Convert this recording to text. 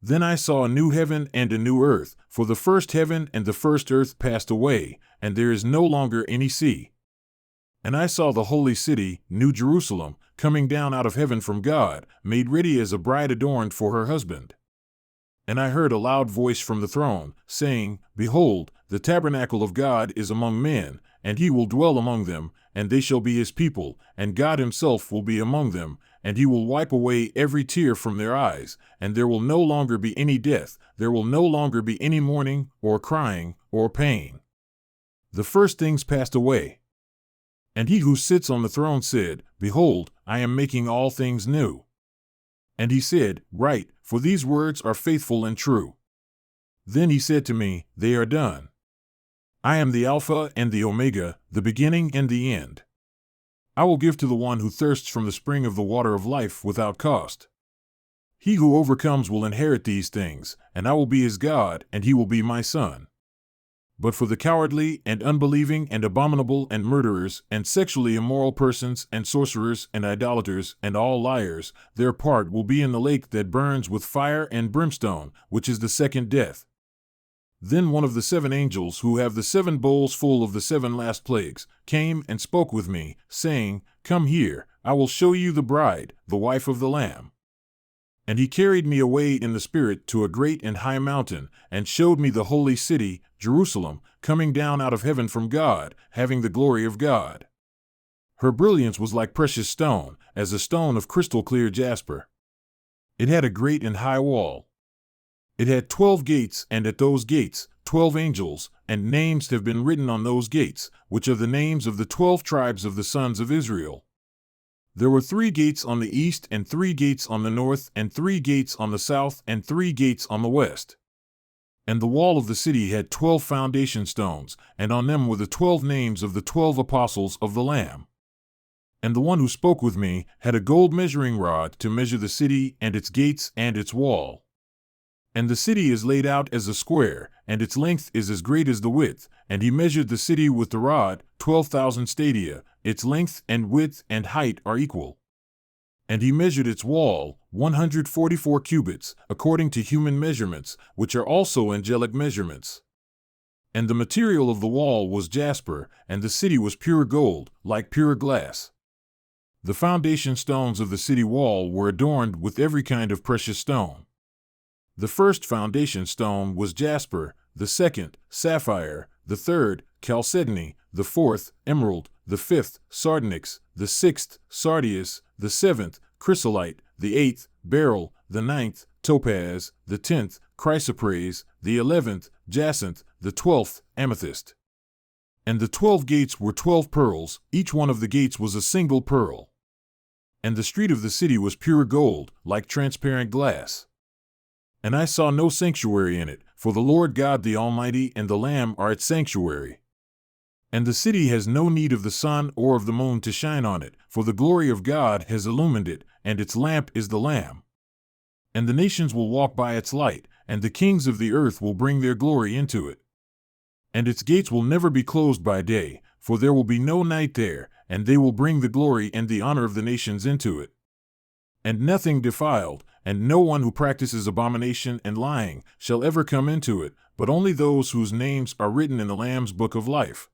Then I saw a new heaven and a new earth, for the first heaven and the first earth passed away, and there is no longer any sea. And I saw the holy city, New Jerusalem, coming down out of heaven from God, made ready as a bride adorned for her husband. And I heard a loud voice from the throne, saying, Behold, the tabernacle of God is among men, and he will dwell among them, and they shall be his people, and God himself will be among them, and he will wipe away every tear from their eyes, and there will no longer be any death, there will no longer be any mourning, or crying, or pain. The first things passed away. And he who sits on the throne said, Behold, I am making all things new. And he said, Write, for these words are faithful and true. Then he said to me, They are done. I am the Alpha and the Omega, the beginning and the end. I will give to the one who thirsts from the spring of the water of life without cost. He who overcomes will inherit these things, and I will be his God, and he will be my son. But for the cowardly and unbelieving and abominable and murderers and sexually immoral persons and sorcerers and idolaters and all liars, their part will be in the lake that burns with fire and brimstone, which is the second death. Then one of the 7 angels who have the 7 bowls full of the 7 last plagues came and spoke with me, saying, Come here, I will show you the bride, the wife of the Lamb. And he carried me away in the Spirit to a great and high mountain, and showed me the holy city, Jerusalem, coming down out of heaven from God, having the glory of God. Her brilliance was like precious stone, as a stone of crystal clear jasper. It had a great and high wall. It had 12 gates, and at those gates 12 angels, and names have been written on those gates, which are the names of the 12 tribes of the sons of Israel. There were 3 gates on the east, and 3 gates on the north, and 3 gates on the south, and 3 gates on the west. And the wall of the city had 12 foundation stones, and on them were the 12 names of the 12 apostles of the Lamb. And the one who spoke with me had a gold measuring rod to measure the city and its gates and its wall. And the city is laid out as a square, and its length is as great as the width. And he measured the city with the rod, 12,000 stadia. Its length and width and height are equal. And he measured its wall, 144 cubits, according to human measurements, which are also angelic measurements. And the material of the wall was jasper, and the city was pure gold, like pure glass. The foundation stones of the city wall were adorned with every kind of precious stone. The first foundation stone was jasper, the second, sapphire, the third, chalcedony, the fourth, emerald, the fifth, sardonyx, the sixth, sardius, the seventh, chrysolite, the eighth, beryl, the ninth, topaz, the 10th, chrysoprase, the 11th, jacinth, the 12th, amethyst. And the 12 gates were 12 pearls, each one of the gates was a single pearl. And the street of the city was pure gold, like transparent glass. And I saw no sanctuary in it, for the Lord God the Almighty and the Lamb are its sanctuary. And the city has no need of the sun or of the moon to shine on it, for the glory of God has illumined it, and its lamp is the Lamb. And the nations will walk by its light, and the kings of the earth will bring their glory into it. And its gates will never be closed by day, for there will be no night there, and they will bring the glory and the honor of the nations into it. And nothing defiled, and no one who practices abomination and lying shall ever come into it, but only those whose names are written in the Lamb's book of life.